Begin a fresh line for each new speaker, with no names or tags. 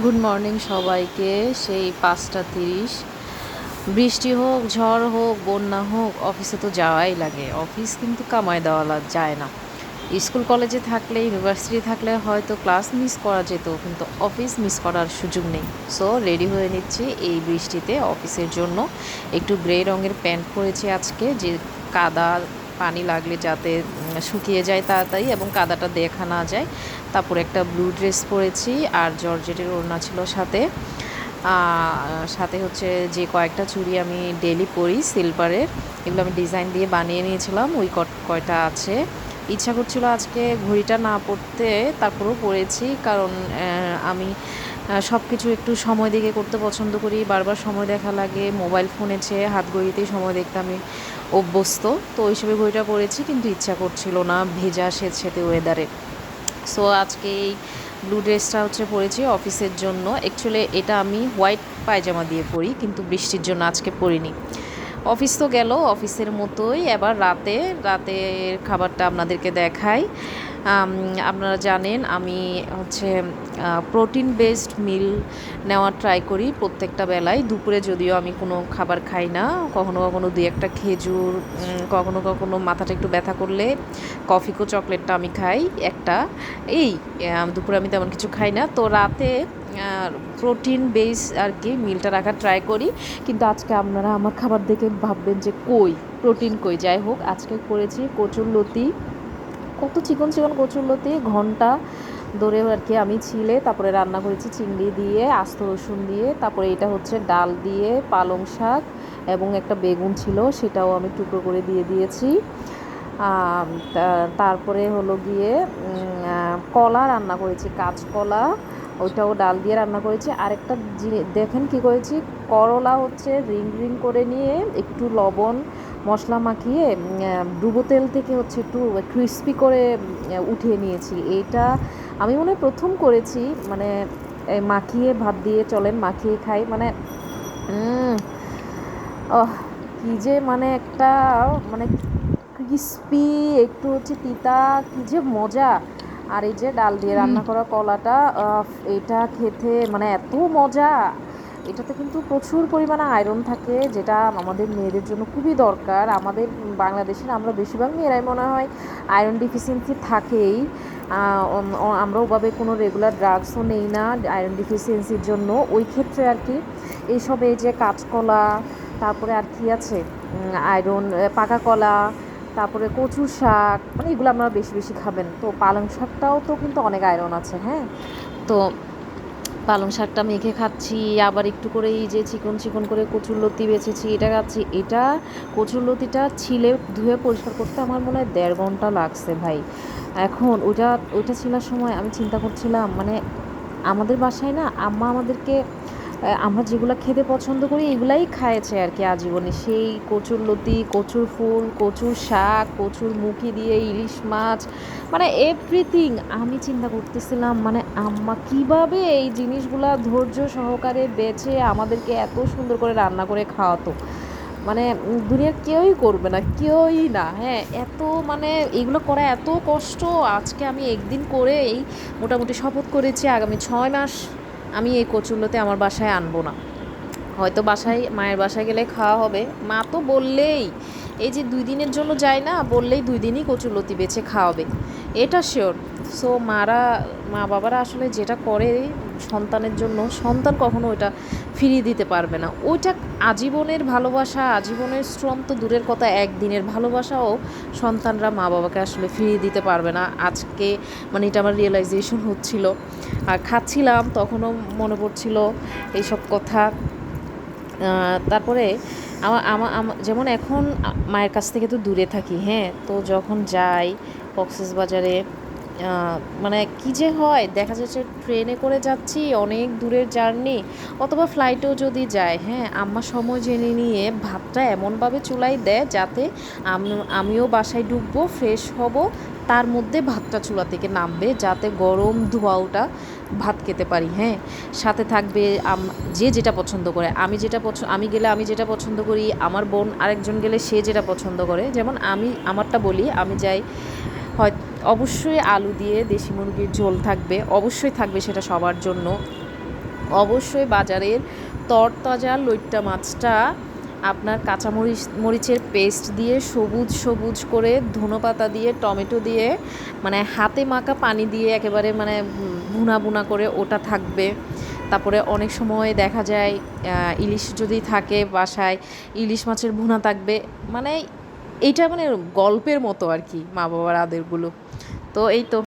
Good morning সবাইকে। সেই 5টা 30, বৃষ্টি হোক, ঝড় হোক, বন্যা হোক, অফিসে তো যাওয়াই লাগে। অফিস কিন্তু কামাই দেওয়া যায় না। স্কুল কলেজে থাকলে, ইউনিভার্সিটি থাকলে হয়তো ক্লাস মিস করা যেত, কিন্তু অফিস মিস করার সুযোগ নেই। সো রেডি হয়ে নিচ্ছি এই বৃষ্টিতে অফিসের জন্য। একটু গ্রে রঙের প্যান্ট পরেছি আজকে, যে কাদা পানি লাগলে যাতে শুকিয়ে যায় তাড়াতাড়ি এবং কাদাটা দেখা না যায়। তারপরে একটা ব্লু ড্রেস পরেছি, আর জর্জেটের ওড়না ছিল সাথে। সাথে হচ্ছে যে কয়েকটা চুড়ি আমি ডেলি পরি সিলভারের, এগুলো আমি ডিজাইন দিয়ে বানিয়ে নিয়েছিলাম, ওই কয়টা আছে। ইচ্ছা করছিল আজকে ঘড়িটা না পরতে, তারপরেও পরেছি, কারণ আমি সব কিছু একটু সময় দেখে করতে পছন্দ করি। বারবার সময় দেখা লাগে, মোবাইল ফোনে চেয়ে হাত ঘড়িতেই সময় দেখতে আমি অভ্যস্ত। তো ওই হিসেবে ঘড়িটা পরেছি, কিন্তু ইচ্ছা করছিল না ভেজা সেচেতে ওয়েদারে। সো আজকে এই ব্লু ড্রেসটা হচ্ছে পরেছি অফিসের জন্য। অ্যাকচুয়ালি এটা আমি হোয়াইট পায়জামা দিয়ে পরি, কিন্তু বৃষ্টির জন্য আজকে পরিনি। অফিস তো গেল অফিসের মতোই। এবার রাতের খাবারটা আপনাদেরকে দেখাই। আপনারা জানেন আমি হচ্ছে প্রোটিন বেসড মিল নেওয়ার ট্রাই করি প্রত্যেকটা বেলায়। দুপুরে যদিও আমি কোনো খাবার খাই না, কখনো কখনো দুই একটা খেজুর, কখনো কখনো মাথাটা একটু ব্যথা করলে কফি চকলেটটা আমি খাই একটা। এই দুপুরে আমি তেমন কিছু খাই না। তো রাতে প্রোটিন বেস আর কি মিলটা রাখার ট্রাই করি। কিন্তু আজকে আপনারা আমার খাবার দেখে ভাববেন যে কই প্রোটিন কই। যাই হোক, আজকে করেছি কচুরলতি, কত চিকন চিকন কচুরলতি, ঘন্টা ধরে আর কি আমি ছিলে, তারপরে রান্না করেছি চিংড়ি দিয়ে, আস্ত রসুন দিয়ে। তারপরে এটা হচ্ছে ডাল দিয়ে, পালং শাক এবং একটা বেগুন ছিল, সেটাও আমি টুকরো করে দিয়ে দিয়েছি। তারপরে হলো গিয়ে কলা রান্না করেছি, কাঁচকলা, ওইটাও ডাল দিয়ে রান্না করেছি। আরেকটা দেখেন কি করেছি, করলা হচ্ছে রিং রিং করে নিয়ে একটু লবণ মশলা মাখিয়ে ডুবো তেল থেকে হচ্ছে একটু ক্রিস্পি করে উঠিয়ে নিয়েছি। এইটা আমি মনে হয় প্রথম করেছি, মানে মাখিয়ে ভাত দিয়ে চলেন মাখিয়ে খাই, মানে কী যে মানে একটা মানে ক্রিস্পি, একটু হচ্ছে তিতা, কী যে মজা। আর এই যে ডাল দিয়ে রান্না করা কলাটা, এটা খেতে মানে এত মজা। এটাতে কিন্তু প্রচুর পরিমাণে আয়রন থাকে, যেটা আমাদের মেয়েদের জন্য খুবই দরকার। আমাদের বাংলাদেশের আমরা বেশিরভাগ মেয়েরাই মনে হয় আয়রন ডিফিসিয়েন্সি থাকেই। আমরা ওভাবে কোনো রেগুলার ড্রাগসও নেই না আয়রন ডিফিসিয়েন্সির জন্য। ওই ক্ষেত্রে আর কি এইসব, এই যে কাঁচকলা, তারপরে আর কি আছে, আয়রন, পাকা কলা, তারপরে কচু শাক, মানে এগুলো আপনারা বেশি বেশি খাবেন। তো পালং শাকটাও তো কিন্তু অনেক আয়রন আছে, হ্যাঁ। তো পালং শাকটা মেখে খাচ্ছি, আবার একটু করে এই যে চিকন চিকন করে কচুরলতি বেছেছি, এটা খাচ্ছি। এটা কচুরলতিটা ছিলে ধুয়ে পরিষ্কার করতে আমার মনে হয় 1.5 ঘন্টা লাগছে ভাই। এখন ওইটা ছিলার সময় আমি চিন্তা করছিলাম, মানে আমাদের বাসায় না আম্মা আমাদেরকে আমরা যেগুলো খেতে পছন্দ করি এগুলাই খাইয়েছে আর কি আজীবনে। সেই কচুরলতি, কচুর ফুল, কচুর শাক, কচুর মুখি দিয়ে ইলিশ মাছ, মানে এভরিথিং। আমি চিন্তা করতেছিলাম, মানে আম্মা কিভাবে এই জিনিসগুলা ধৈর্য সহকারে বেছে আমাদেরকে এত সুন্দর করে রান্না করে খাওয়াতো। মানে দুনিয়ার কেউই করবে না, কেউই না, হ্যাঁ। এত মানে এগুলো করা এত কষ্ট। আজকে আমি একদিন করে এই মোটামুটি শপথ করেছি আগামী 6 মাস আমি এই কচুরলতি আমার বাসায় আনবো না। হয়তো বাসায় মায়ের বাসায় গেলে খাওয়া হবে, মা তো বললেই, এই যে 2 দিনের জন্য যায় না, বললেই 2 দিনই কচুরলতি বেছে খাওয়াবে, এটা শিওর। সো মা বাবারা আসলে যেটা করে সন্তানের জন্য, সন্তান কখনো ওইটা ফিরিয়ে দিতে পারবে না। ওইটা আজীবনের ভালোবাসা, আজীবনের শ্রম তো দূরের কথা, একদিনের ভালোবাসাও সন্তানরা মা বাবাকে আসলে ফিরিয়ে দিতে পারবে না। আজকে মানে এটা আমার রিয়েলাইজেশন হচ্ছিল। আর খাচ্ছিলাম তখনও মনে পড়ছিল এইসব কথা। তারপরে যেমন এখন মায়ের কাছ থেকে তো দূরে থাকি, হ্যাঁ। তো যখন যাই কক্সবাজারে, মানে কী যে হয়, দেখা যাচ্ছে ট্রেনে করে যাচ্ছি অনেক দূরের জার্নি, অথবা ফ্লাইটেও যদি যায়, হ্যাঁ, আম্মা সময় জেনে নিয়ে ভাতটা এমনভাবে চুলায় দেয় যাতে আমিও বাসায় ঢুকবো, ফ্রেশ হব, তার মধ্যে ভাতটা চুলা থেকে নামবে, যাতে গরম ধোঁয়াওটা ভাত খেতে পারি, হ্যাঁ। সাথে থাকবে যে যেটা পছন্দ করে, আমি গেলে আমি যেটা পছন্দ করি, আমার বোন আরেকজন গেলে সে যেটা পছন্দ করে। যেমন আমি আমারটা বলি, আমি যাই হয় অবশ্যই আলু দিয়ে দেশি মুরগির ঝোল থাকবে, অবশ্যই থাকবে সেটা সবার জন্য। অবশ্যই বাজারের তরতাজা লইট্টা মাছটা আপনার মরিচের পেস্ট দিয়ে সবুজ সবুজ করে ধনেপাতা দিয়ে টমেটো দিয়ে মানে হাতে মাখা পানি দিয়ে একেবারে মানে ভুনা ভুনা করে ওটা থাকবে। তারপরে অনেক সময় দেখা যায় ইলিশ যদি থাকে বাসায়, ইলিশ মাছের ভুনা থাকবে। মানে এইটা মানে গল্পের মতো আর কি মা বাবার আদেরগুলো। তো এই তো।